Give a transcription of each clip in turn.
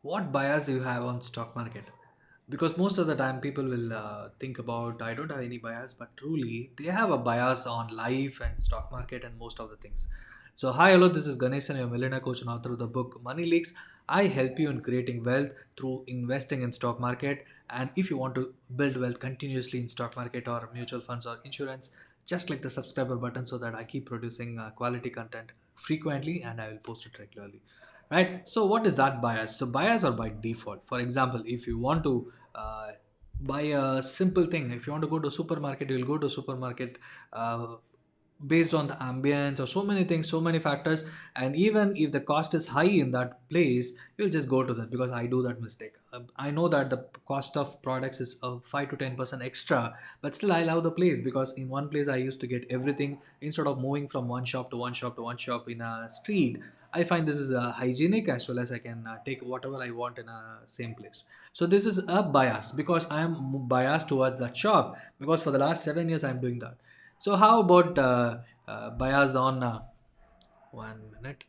What bias do you have on stock market? Because most of the time people will think about I don't have any bias, but truly they have a bias on life and stock market and most of the things. So hi, hello, this is Ganesh and your millionaire coach and author of the book Money Leaks. I help you in creating wealth through investing in stock market. And if you want to build wealth continuously in stock market or mutual funds or insurance, just click the subscriber button so that I keep producing quality content frequently and I will post it regularly, right? So what is that bias? So bias are by default. For example, if you want to buy a simple thing, if you want to go to supermarket, you will go to supermarket based on the ambience or so many things, so many factors. And even if the cost is high in that place, you'll just go to that. Because I do that mistake. I know that the cost of products is 5 to 10% extra, but still I love the place because in one place I used to get everything. Instead of moving from one shop to one shop to one shop in a street, I find this is hygienic, as well as I can take whatever I want in a same place. So this is a bias because I am biased towards that shop, because for the last 7 years I'm doing that. So how about bias on 1 minute?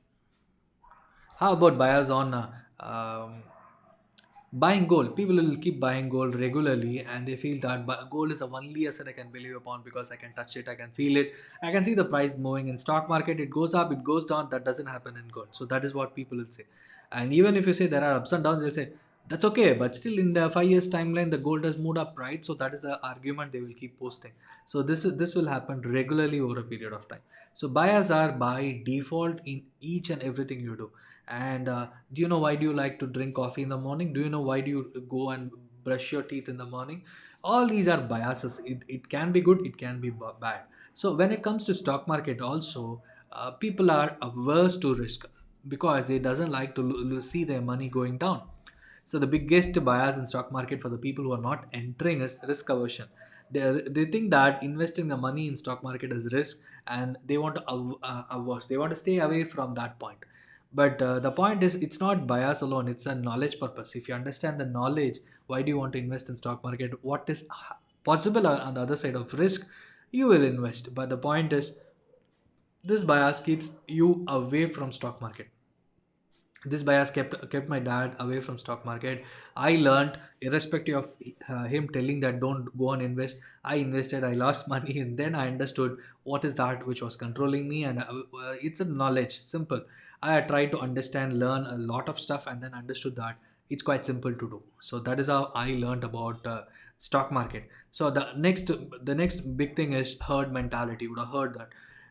How about bias on buying gold? People will keep buying gold regularly, and they feel that gold is the only asset I can believe upon because I can touch it, I can feel it, I can see the price moving. In stock market, it goes up, it goes down. That doesn't happen in gold. So that is what people will say. And even if you say there are ups and downs, they'll say that's okay, but still in the 5 years timeline, the gold has moved up, right? So that is the argument they will keep posting. So this will happen regularly over a period of time. So bias are by default in each and everything you do. And do you know why do you like to drink coffee in the morning? Do you know why do you go and brush your teeth in the morning? All these are biases. It can be good, it can be bad. So when it comes to stock market also, people are averse to risk because they doesn't like to see their money going down. So the biggest bias in stock market for the people who are not entering is risk aversion. They think that investing the money in stock market is risk, and they want to averse. They want to stay away from that point. But the point is, it's not bias alone. It's a knowledge purpose. If you understand the knowledge, why do you want to invest in stock market? What is possible on the other side of risk? You will invest. But the point is, this bias keeps you away from stock market. This bias kept my dad away from stock market. I learned, irrespective of him telling that don't go and invest, I invested, I lost money, and then I understood what is that which was controlling me. And it's a knowledge, simple. I tried to understand, learn a lot of stuff, and then understood that it's quite simple to do. So that is how I learned about stock market. So the next big thing is herd mentality. You would have heard that.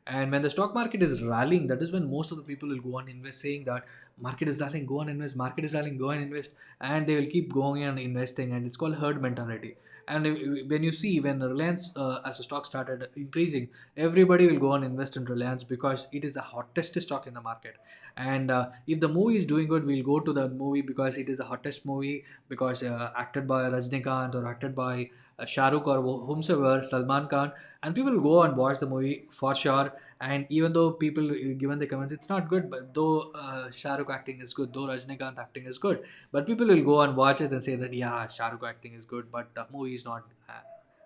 And when the stock market is rallying, that is when most of the people will go and invest, saying that market is rallying, go and invest, market is rallying, go and invest. And they will keep going and investing, and it's called herd mentality. And when you see, when Reliance as a stock started increasing, everybody will go and invest in Reliance because it is the hottest stock in the market. And if the movie is doing good, we'll go to the movie because it is the hottest movie, because acted by Rajnikant or acted by Shah Rukh or whomsoever, Salman Khan. And people will go and watch the movie for sure. And even though people given the comments it's not good, but though Shah Rukh acting is good, though Rajnikant acting is good, but people will go and watch it and say that yeah, Shah Rukh acting is good, but the movie is not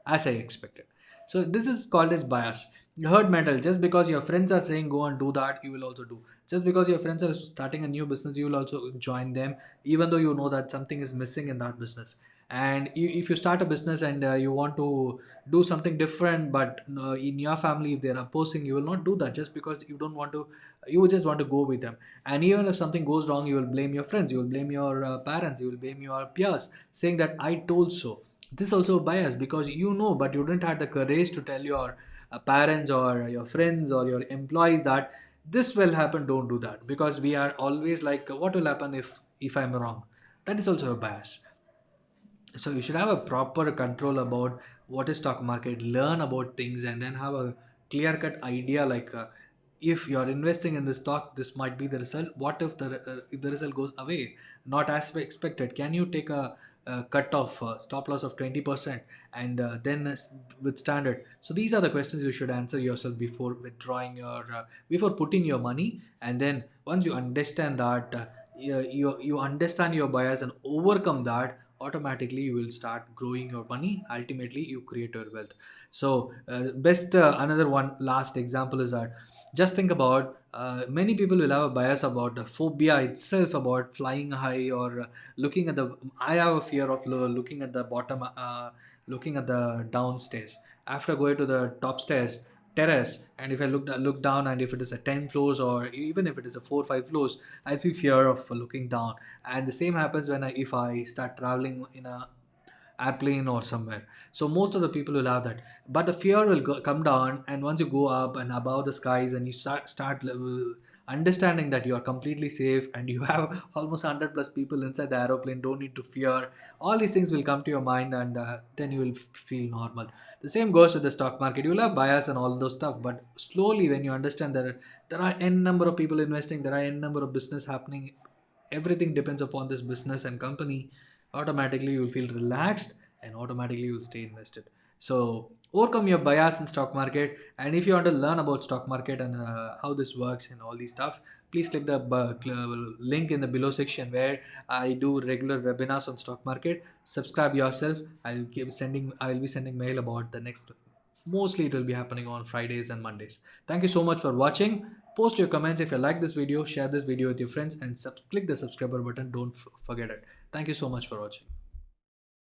as I expected. So this is called as bias. Herd mental. Just because your friends are saying go and do that, you will also do. Just because your friends are starting a new business, you will also join them, even though you know that something is missing in that business. And if you start a business and you want to do something different, but in your family if they're opposing, you will not do that just because you don't want to. You just want to go with them. And even if something goes wrong, you will blame your friends, you will blame your parents, you will blame your peers, saying that I told so. This also bias, because you know but you didn't have the courage to tell your parents or your friends or your employees that this will happen, don't do that, because we are always like what will happen if I'm wrong. That is also a bias. So you should have a proper control about what is stock market, learn about things, and then have a clear cut idea, like if you're investing in the stock, this might be the result. What if the result goes away, not as expected? Can you take a cut of stop loss of 20% and then withstand it? So these are the questions you should answer yourself before withdrawing your before putting your money. And then once you understand that you understand your bias and overcome that, automatically you will start growing your money. Ultimately you create your wealth. So best another one last example is that just think about many people will have a bias about the phobia itself, about flying high or looking at the I have a fear of looking at the bottom, looking at the downstairs after going to the top stairs terrace. And if I look down, and if it is a 10 floors or even if it is a 4 5 floors, I feel fear of looking down. And the same happens when if I start traveling in a airplane or somewhere. So most of the people will have that, but the fear will come down. And once you go up and above the skies and you start understanding that you are completely safe and you have almost 100 plus people inside the aeroplane, don't need to fear. All these things will come to your mind, and then you will feel normal. The same goes to the stock market. You will have bias and all those stuff, but slowly when you understand that there are n number of people investing, there are n number of business happening, everything depends upon this business and company, automatically you will feel relaxed and automatically you will stay invested. So overcome your bias in stock market. And if you want to learn about stock market and how this works and all these stuff, please click the link in the below section where I do regular webinars on stock market. Subscribe yourself. I will be sending mail about the next. Mostly it will be happening on Fridays and Mondays. Thank you so much for watching. Post your comments if you like this video, share this video with your friends, and click the subscriber button. Don't forget it. Thank you so much for watching.